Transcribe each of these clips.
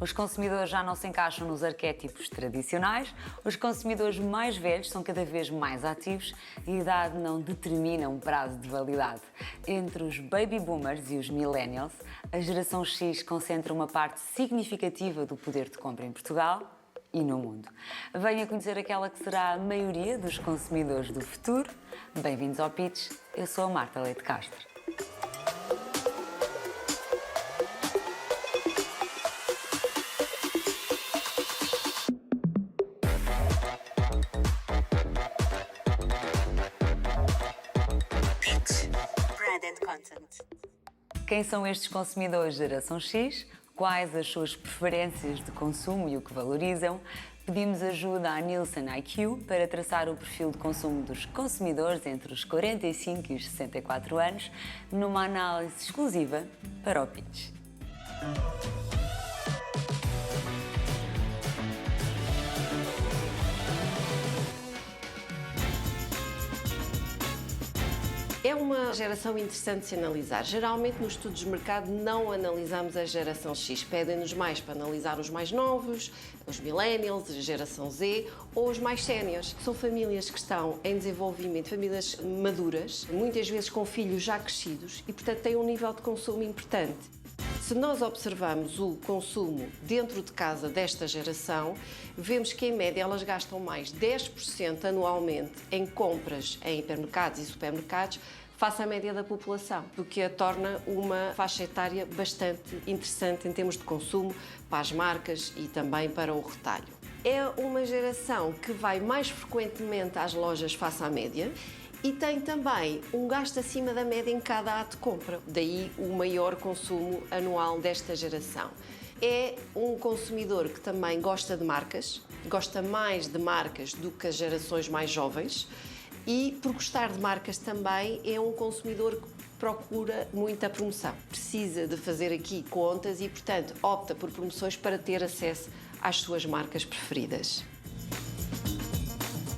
Os consumidores já não se encaixam nos arquétipos tradicionais, os consumidores mais velhos são cada vez mais ativos e a idade não determina um prazo de validade. Entre os baby boomers e os millennials, a geração X concentra uma parte significativa do poder de compra em Portugal e no mundo. Venha conhecer aquela que será a maioria dos consumidores do futuro. Bem-vindos ao Pitch, eu sou a Marta Leite Castro. Quem são estes consumidores geração X? Quais as suas preferências de consumo e o que valorizam? Pedimos ajuda à Nielsen IQ para traçar o perfil de consumo dos consumidores entre os 45 e os 64 anos, numa análise exclusiva para o Pitch. É uma geração interessante de se analisar. Geralmente, nos estudos de mercado, não analisamos a geração X. Pedem-nos mais para analisar os mais novos, os millennials, a geração Z ou os mais séniores. São famílias que estão em desenvolvimento, famílias maduras, muitas vezes com filhos já crescidos e, portanto, têm um nível de consumo importante. Se nós observamos o consumo dentro de casa desta geração, vemos que, em média, elas gastam mais 10% anualmente em compras em hipermercados e supermercados face à média da população, o que a torna uma faixa etária bastante interessante em termos de consumo para as marcas e também para o retalho. É uma geração que vai mais frequentemente às lojas face à média e tem também um gasto acima da média em cada ato de compra, daí o maior consumo anual desta geração. É um consumidor que também gosta de marcas, gosta mais de marcas do que as gerações mais jovens e, por gostar de marcas também, é um consumidor que procura muita promoção. Precisa de fazer aqui contas e, portanto, opta por promoções para ter acesso às suas marcas preferidas.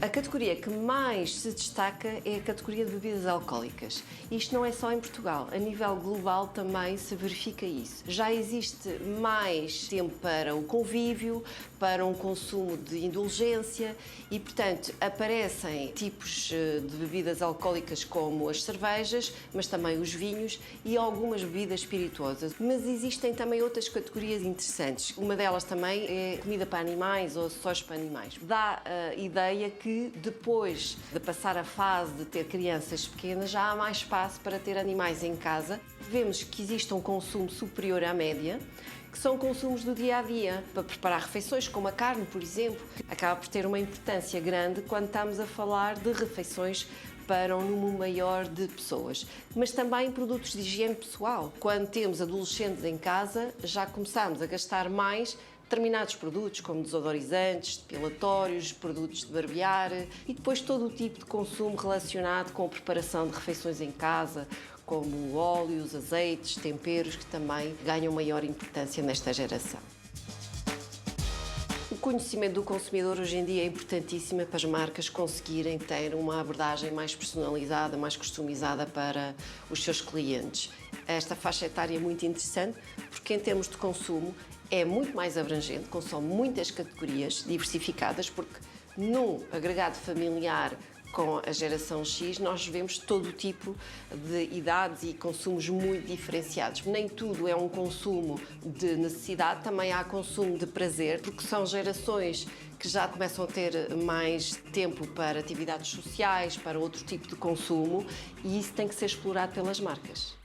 A categoria que mais se destaca é a categoria de bebidas alcoólicas. Isto não é só em Portugal, a nível global também se verifica isso. Já existe mais tempo para o convívio, para um consumo de indulgência e, portanto, aparecem tipos de bebidas alcoólicas como as cervejas, mas também os vinhos e algumas bebidas espirituosas. Mas existem também outras categorias interessantes. Uma delas também é comida para animais ou acessórios para animais. Dá a ideia que depois de passar a fase de ter crianças pequenas, já há mais espaço para ter animais em casa. Vemos que existe um consumo superior à média, que são consumos do dia-a-dia, para preparar refeições, como a carne, por exemplo, que acaba por ter uma importância grande quando estamos a falar de refeições para um número maior de pessoas. Mas também produtos de higiene pessoal. Quando temos adolescentes em casa, já começamos a gastar mais determinados produtos, como desodorizantes, depilatórios, produtos de barbear e depois todo o tipo de consumo relacionado com a preparação de refeições em casa, como óleos, azeites, temperos, que também ganham maior importância nesta geração. O conhecimento do consumidor hoje em dia é importantíssimo para as marcas conseguirem ter uma abordagem mais personalizada, mais customizada para os seus clientes. Esta faixa etária é muito interessante porque, em termos de consumo, é muito mais abrangente, consome muitas categorias diversificadas, porque num agregado familiar com a geração X nós vemos todo o tipo de idades e consumos muito diferenciados. Nem tudo é um consumo de necessidade, também há consumo de prazer, porque são gerações que já começam a ter mais tempo para atividades sociais, para outro tipo de consumo, e isso tem que ser explorado pelas marcas.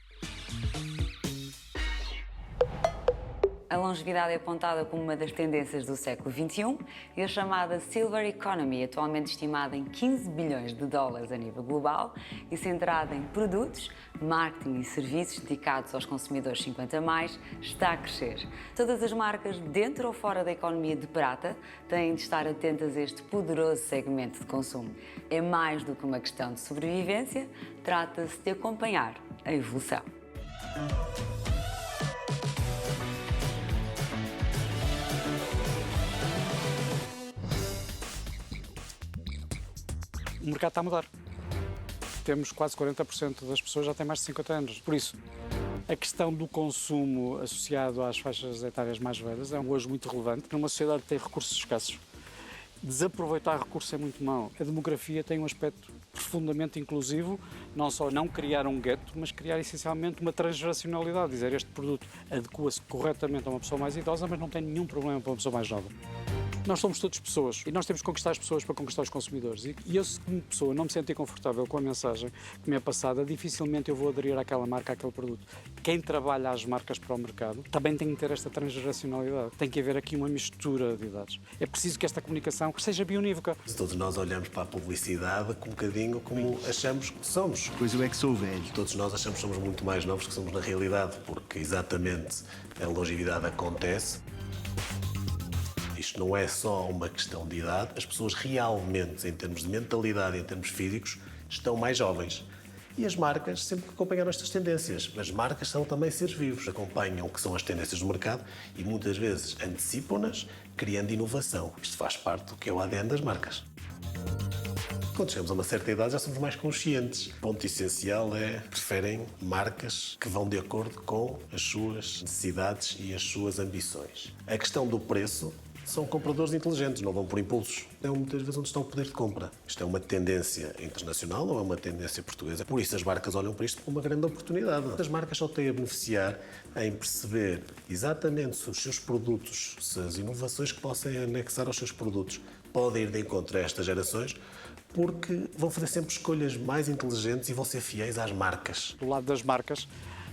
A longevidade é apontada como uma das tendências do século XXI e a chamada Silver Economy, atualmente estimada em 15 bilhões de dólares a nível global e centrada em produtos, marketing e serviços dedicados aos consumidores 50+, está a crescer. Todas as marcas, dentro ou fora da economia de prata, têm de estar atentas a este poderoso segmento de consumo. É mais do que uma questão de sobrevivência, trata-se de acompanhar a evolução. O mercado está a mudar. Temos quase 40% das pessoas já têm mais de 50 anos. Por isso, A questão do consumo associado às faixas etárias mais velhas é hoje muito relevante. Numa sociedade que tem recursos escassos, desaproveitar recursos é muito mau. A demografia tem um aspecto profundamente inclusivo, não só não criar um gueto, mas criar essencialmente uma transgeracionalidade, dizer este produto adequa-se corretamente a uma pessoa mais idosa, mas não tem nenhum problema para uma pessoa mais nova. Nós somos todos pessoas e nós temos que conquistar as pessoas para conquistar os consumidores. E eu, se como pessoa não me sentir confortável com a mensagem que me é passada, dificilmente eu vou aderir àquela marca, àquele produto. Quem trabalha as marcas para o mercado também tem que ter esta transgeracionalidade. Tem que haver aqui uma mistura de idades. É preciso que esta comunicação seja bionívoca. Todos nós olhamos para a publicidade com um bocadinho como achamos que somos. Pois eu é que sou velho. Todos nós achamos que somos muito mais novos que somos na realidade, porque exatamente a longevidade acontece. Isto não é só uma questão de idade, as pessoas realmente, em termos de mentalidade, em termos físicos, estão mais jovens. E as marcas sempre acompanham estas tendências. As marcas são também seres vivos, acompanham o que são as tendências do mercado e muitas vezes antecipam-nas, criando inovação. Isto faz parte do que é o ADN das marcas. Quando chegamos a uma certa idade já somos mais conscientes. O ponto essencial é que preferem marcas que vão de acordo com as suas necessidades e as suas ambições. A questão do preço são compradores inteligentes, não vão por impulsos. É muitas vezes onde está o poder de compra. Isto é uma tendência internacional, não é uma tendência portuguesa. Por isso as marcas olham para isto como uma grande oportunidade. As marcas só têm a beneficiar em perceber exatamente se os seus produtos, se as inovações que possam anexar aos seus produtos podem ir de encontro a estas gerações, porque vão fazer sempre escolhas mais inteligentes e vão ser fiéis às marcas. Do lado das marcas,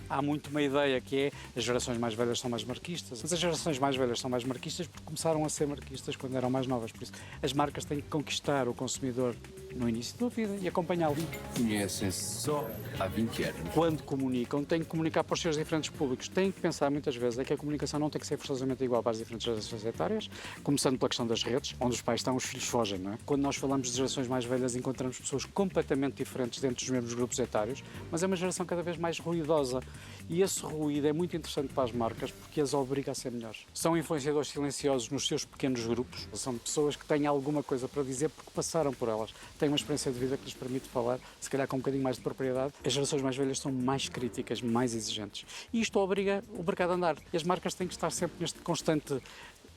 há muito uma ideia que é as gerações mais velhas são mais marquistas. Mas as gerações mais velhas são mais marquistas porque começaram a ser marquistas quando eram mais novas. Por isso, as marcas têm que conquistar o consumidor no início da vida e acompanhá-lo. Conhecem-se só há 20 anos. Quando comunicam, têm que comunicar para os seus diferentes públicos. Têm que pensar muitas vezes é que a comunicação não tem que ser forçosamente igual para as diferentes gerações etárias, começando pela questão das redes, onde os pais estão, os filhos fogem, não é? Quando nós falamos de gerações mais velhas, encontramos pessoas completamente diferentes dentro dos mesmos grupos etários, mas é uma geração cada vez mais ruidosa. E esse ruído é muito interessante para as marcas porque as obriga a ser melhores. São influenciadores silenciosos nos seus pequenos grupos, são pessoas que têm alguma coisa para dizer porque passaram por elas, têm uma experiência de vida que lhes permite falar, se calhar com um bocadinho mais de propriedade. As gerações mais velhas são mais críticas, mais exigentes. E isto obriga o mercado a andar. E as marcas têm que estar sempre neste constante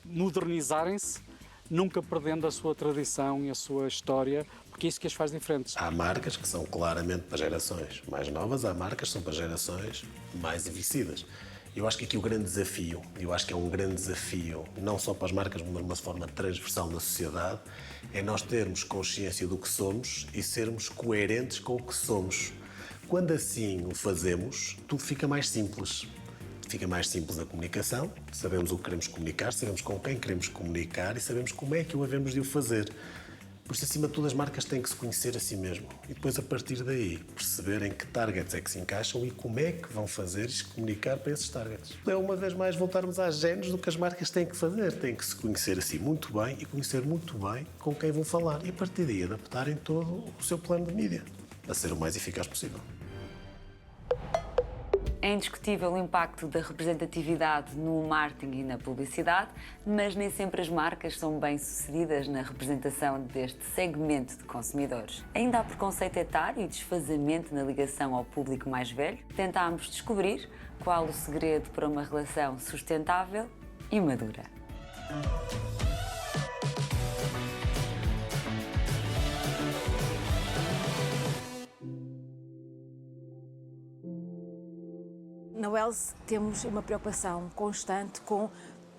modernizarem-se, nunca perdendo a sua tradição e a sua história, porque é isso que as faz diferentes. Há marcas que são claramente para gerações mais novas, há marcas que são para gerações mais envelhecidas. Eu acho que aqui o grande desafio, eu acho que é um grande desafio, não só para as marcas, mas de uma forma transversal na sociedade, é nós termos consciência do que somos e sermos coerentes com o que somos. Quando assim o fazemos, tudo fica mais simples. Fica mais simples a comunicação, sabemos o que queremos comunicar, sabemos com quem queremos comunicar e sabemos como é que o havemos de o fazer. Por isso, acima de tudo, as marcas têm que se conhecer a si mesmo e depois, a partir daí, perceberem que targets é que se encaixam e como é que vão fazer e comunicar para esses targets. É, uma vez mais, voltarmos às genes do que as marcas têm que fazer. Têm que se conhecer a si muito bem e conhecer muito bem com quem vão falar e, a partir daí, adaptarem todo o seu plano de mídia a ser o mais eficaz possível. É indiscutível o impacto da representatividade no marketing e na publicidade, mas nem sempre as marcas são bem-sucedidas na representação deste segmento de consumidores. Ainda há preconceito etário e desfazamento na ligação ao público mais velho. Tentámos descobrir qual o segredo para uma relação sustentável e madura. Na Wells temos uma preocupação constante com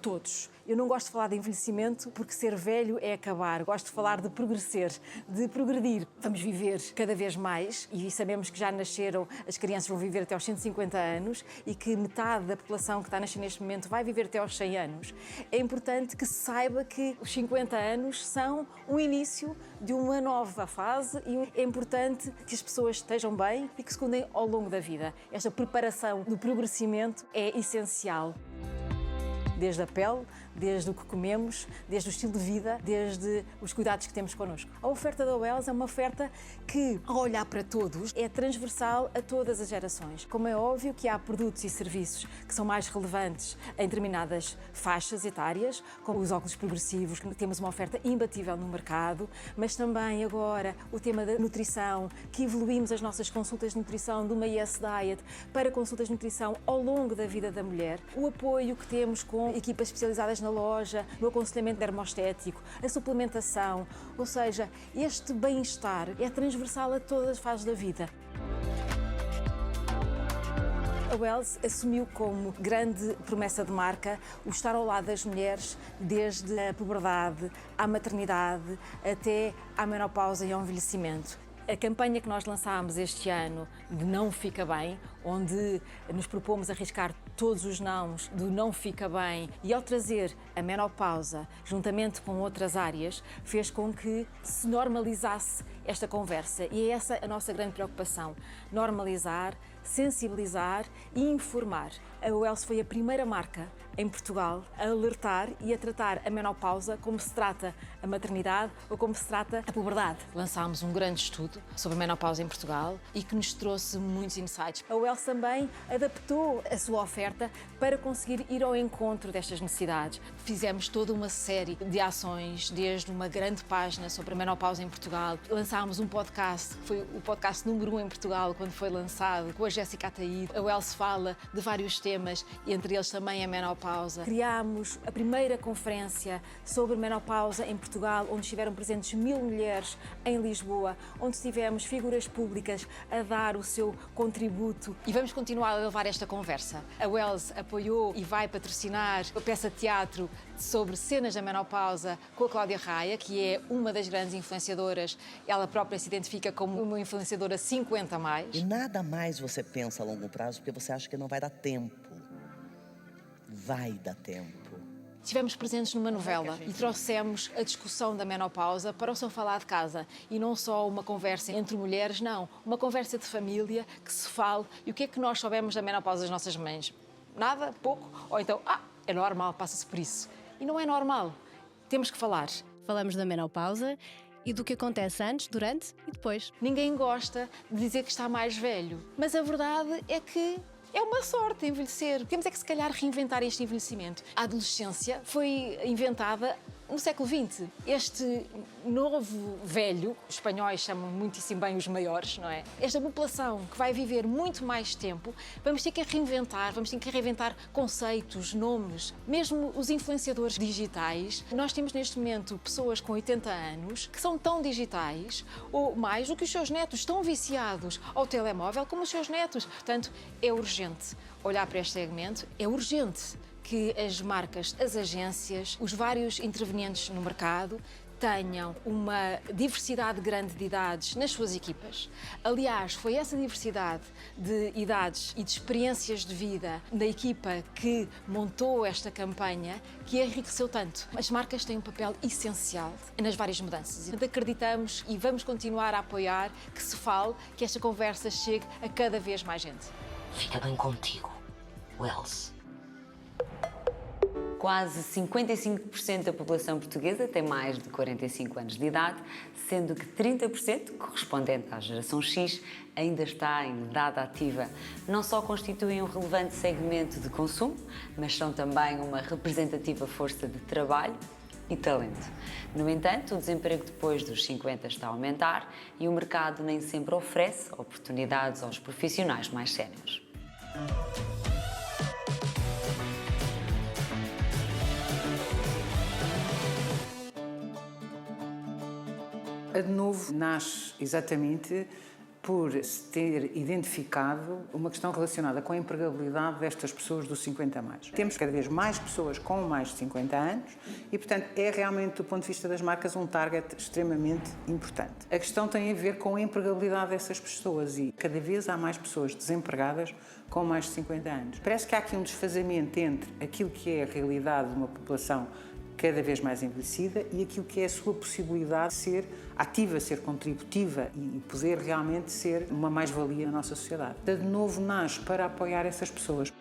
todos. Eu não gosto de falar de envelhecimento porque ser velho é acabar. Gosto de falar de progredir, de progredir. Vamos viver cada vez mais e sabemos que já nasceram, as crianças vão viver até aos 150 anos e que metade da população que está a nascer neste momento vai viver até aos 100 anos. É importante que se saiba que os 50 anos são o início de uma nova fase e é importante que as pessoas estejam bem e que se cuidem ao longo da vida. Esta preparação do progressimento é essencial. desde a pele, desde o que comemos, desde o estilo de vida, desde os cuidados que temos connosco. A oferta da Wells é uma oferta que, ao olhar para todos, é transversal a todas as gerações. Como é óbvio que há produtos e serviços que são mais relevantes em determinadas faixas etárias, como os óculos progressivos, que temos uma oferta imbatível no mercado, mas também agora o tema da nutrição, que evoluímos as nossas consultas de nutrição de uma Yes Diet para consultas de nutrição ao longo da vida da mulher, o apoio que temos com equipas especializadas na loja, no aconselhamento dermostético, a suplementação, ou seja, este bem-estar é transversal a todas as fases da vida. A Wells assumiu como grande promessa de marca o estar ao lado das mulheres desde a puberdade, à maternidade, até à menopausa e ao envelhecimento. A campanha que nós lançámos este ano de Não Fica Bem, onde nos propomos arriscar todos os nãos do não fica bem e ao trazer a menopausa juntamente com outras áreas, fez com que se normalizasse esta conversa. E é essa a nossa grande preocupação, normalizar, sensibilizar e informar. A Wells foi a primeira marca em Portugal a alertar e a tratar a menopausa como se trata a maternidade ou como se trata a puberdade. Lançámos um grande estudo sobre a menopausa em Portugal e que nos trouxe muitos insights. A Wells também adaptou a sua oferta para conseguir ir ao encontro destas necessidades. Fizemos toda uma série de ações, desde uma grande página sobre a menopausa em Portugal. Lançámos um podcast, que foi o podcast número 1 em Portugal quando foi lançado, com a Jéssica Ataíde. A Wells fala de vários temas, e entre eles também a menopausa. Criámos a primeira conferência sobre menopausa em Portugal, onde estiveram presentes 1000 mulheres em Lisboa, onde tivemos figuras públicas a dar o seu contributo. E vamos continuar a levar esta conversa. A Wells apoiou e vai patrocinar a peça de teatro sobre cenas da menopausa com a Cláudia Raia, que é uma das grandes influenciadoras. Ela própria se identifica como uma influenciadora 50+. E nada mais você pensa a longo prazo porque você acha que não vai dar tempo. Vai dar tempo. Estivemos presentes numa novela e trouxemos a discussão da menopausa para o sofá lá de casa. E não só uma conversa entre mulheres, não. Uma conversa de família, que se fale. E o que é que nós soubemos da menopausa das nossas mães? Nada? Pouco? Ou então, é normal, passa-se por isso. E não é normal. Temos que falar. Falamos da menopausa e do que acontece antes, durante e depois. Ninguém gosta de dizer que está mais velho. Mas a verdade é que é uma sorte envelhecer. Temos é que, se calhar, reinventar este envelhecimento. A adolescência foi inventada no século XX. Este novo velho, os espanhóis chamam muitíssimo bem os maiores, não é? Esta população que vai viver muito mais tempo, vamos ter que reinventar, vamos ter que reinventar conceitos, nomes. Mesmo os influenciadores digitais, nós temos neste momento pessoas com 80 anos que são tão digitais ou mais do que os seus netos, tão viciados ao telemóvel como os seus netos. Portanto, é urgente olhar para este segmento, é urgente que as marcas, as agências, os vários intervenientes no mercado tenham uma diversidade grande de idades nas suas equipas. Aliás, foi essa diversidade de idades e de experiências de vida da equipa que montou esta campanha que enriqueceu tanto. As marcas têm um papel essencial nas várias mudanças. Acreditamos e vamos continuar a apoiar que se fale, que esta conversa chegue a cada vez mais gente. Fica bem contigo, Wells. Quase 55% da população portuguesa tem mais de 45 anos de idade, sendo que 30%, correspondente à geração X, ainda está em idade ativa. Não só constituem um relevante segmento de consumo, mas são também uma representativa força de trabalho e talento. No entanto, o desemprego depois dos 50 está a aumentar e o mercado nem sempre oferece oportunidades aos profissionais mais séniores. A De Novo nasce exatamente por se ter identificado uma questão relacionada com a empregabilidade destas pessoas dos 50 a mais. Temos cada vez mais pessoas com mais de 50 anos e, portanto, é realmente, do ponto de vista das marcas, um target extremamente importante. A questão tem a ver com a empregabilidade dessas pessoas e cada vez há mais pessoas desempregadas com mais de 50 anos. Parece que há aqui um desfazamento entre aquilo que é a realidade de uma população cada vez mais envelhecida e aquilo que é a sua possibilidade de ser ativa, ser contributiva e poder realmente ser uma mais-valia na nossa sociedade. De Novo nasce para apoiar essas pessoas.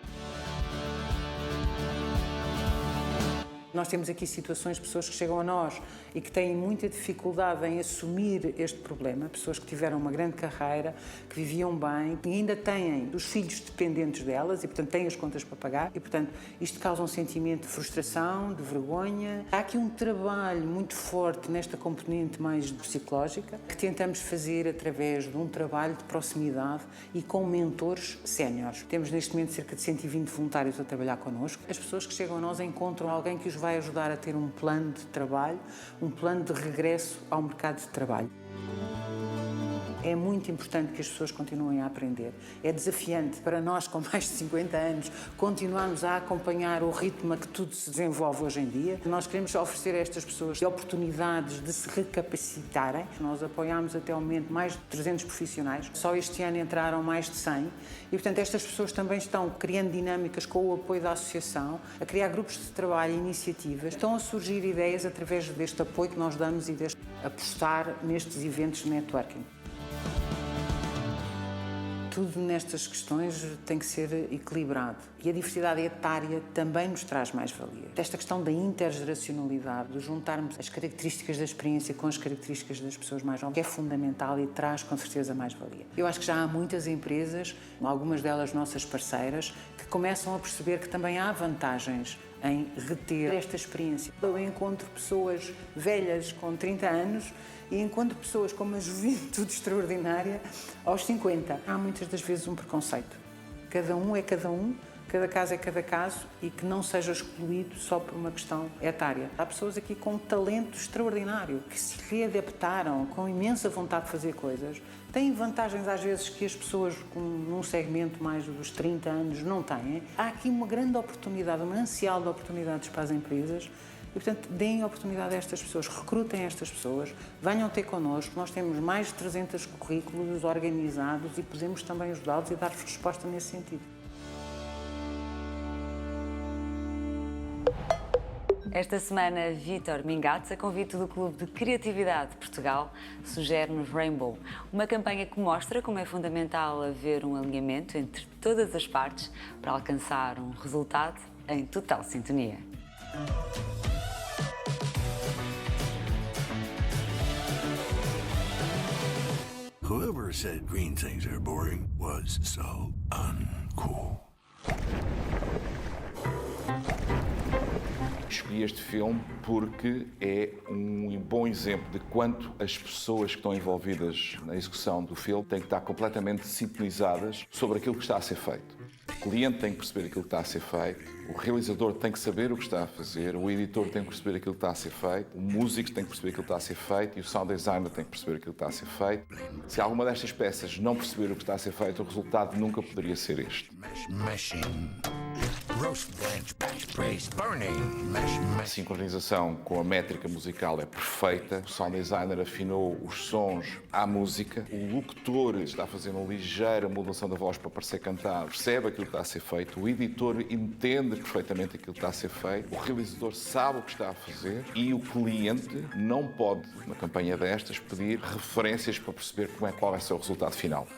Nós temos aqui situações de pessoas que chegam a nós e que têm muita dificuldade em assumir este problema, pessoas que tiveram uma grande carreira, que viviam bem, e ainda têm os filhos dependentes delas e, portanto, têm as contas para pagar e, portanto, isto causa um sentimento de frustração, de vergonha. Há aqui um trabalho muito forte nesta componente mais psicológica que tentamos fazer através de um trabalho de proximidade e com mentores séniores. Temos neste momento cerca de 120 voluntários a trabalhar connosco. As pessoas que chegam a nós encontram alguém que os vai ajudar a ter um plano de trabalho, um plano de regresso ao mercado de trabalho. É muito importante que as pessoas continuem a aprender. É desafiante para nós, com mais de 50 anos, continuarmos a acompanhar o ritmo a que tudo se desenvolve hoje em dia. Nós queremos oferecer a estas pessoas oportunidades de se recapacitarem. Nós apoiámos até ao momento mais de 300 profissionais. Só este ano entraram mais de 100. E, portanto, estas pessoas também estão criando dinâmicas com o apoio da associação, a criar grupos de trabalho e iniciativas. Estão a surgir ideias através deste apoio que nós damos e deste apostar nestes eventos de networking. Tudo nestas questões tem que ser equilibrado e a diversidade etária também nos traz mais-valia. Esta questão da intergeracionalidade, de juntarmos as características da experiência com as características das pessoas mais jovens, é fundamental e traz com certeza mais-valia. Eu acho que já há muitas empresas, algumas delas nossas parceiras, que começam a perceber que também há vantagens em reter esta experiência. Eu encontro pessoas velhas com 30 anos e encontro pessoas com uma juventude extraordinária aos 50. Há muitas das vezes um preconceito. Cada um é cada um, cada caso é cada caso e que não seja excluído só por uma questão etária. Há pessoas aqui com um talento extraordinário, que se readaptaram com imensa vontade de fazer coisas. Têm vantagens às vezes que as pessoas num segmento mais dos 30 anos não têm. Há aqui uma grande oportunidade, uma ansial de oportunidades para as empresas. E, portanto, deem oportunidade a estas pessoas, recrutem estas pessoas, venham ter connosco. Nós temos mais de 300 currículos organizados e podemos também ajudá-los e dar-vos resposta nesse sentido. Esta semana, Vítor Mingates, a convite do Clube de Criatividade de Portugal, sugere-nos Rainbow, uma campanha que mostra como é fundamental haver um alinhamento entre todas as partes para alcançar um resultado em total sintonia. Whoever said green things are boring was so uncool. Escolhi este filme porque é um bom exemplo de quanto as pessoas que estão envolvidas na execução do filme têm que estar completamente sintonizadas sobre aquilo que está a ser feito. O cliente tem que perceber aquilo que está a ser feito, o realizador tem que saber o que está a fazer, o editor tem que perceber aquilo que está a ser feito, o músico tem que perceber aquilo que está a ser feito e o sound designer tem que perceber aquilo que está a ser feito. Se alguma destas peças não perceber o que está a ser feito, o resultado nunca poderia ser este. A sincronização com a métrica musical é perfeita, o sound designer afinou os sons à música, o locutor está a fazer uma ligeira modulação da voz para parecer cantar, percebe aquilo que está a ser feito, o editor entende perfeitamente aquilo que está a ser feito, o realizador sabe o que está a fazer e o cliente não pode, numa campanha destas, pedir referências para perceber qual vai ser o resultado final.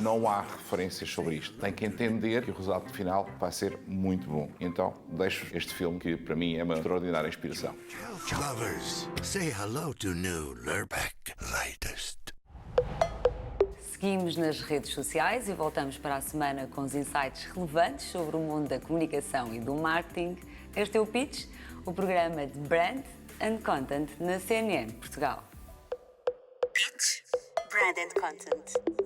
Não há referências sobre isto. Tem que entender que o resultado final vai ser muito bom. Então, deixo este filme que, para mim, é uma extraordinária inspiração. Lovers, say hello to new Lurpak latest. Seguimos nas redes sociais e voltamos para a semana com os insights relevantes sobre o mundo da comunicação e do marketing. Este é o Pitch, o programa de Brand and Content na CNN Portugal. Pitch, Brand and Content.